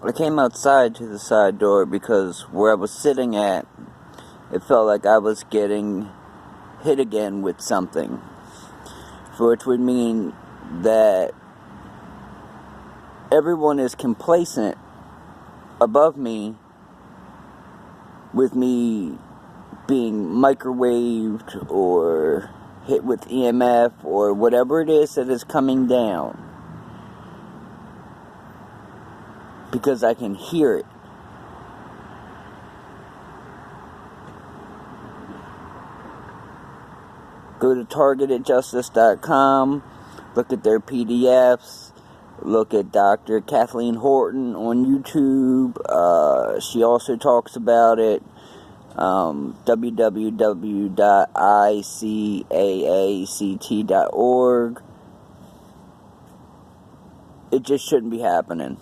I came outside to the side door because where I was sitting at, it felt like I was getting hit again with something, which would mean that everyone is complacent above me with me being microwaved or hit with EMF or whatever it is that is coming down, because I can hear it. Go to targetedjustice.com, look at their PDFs, look at Dr. Kathleen Horton on YouTube. She also talks about it. www.icaact.org. It just shouldn't be happening.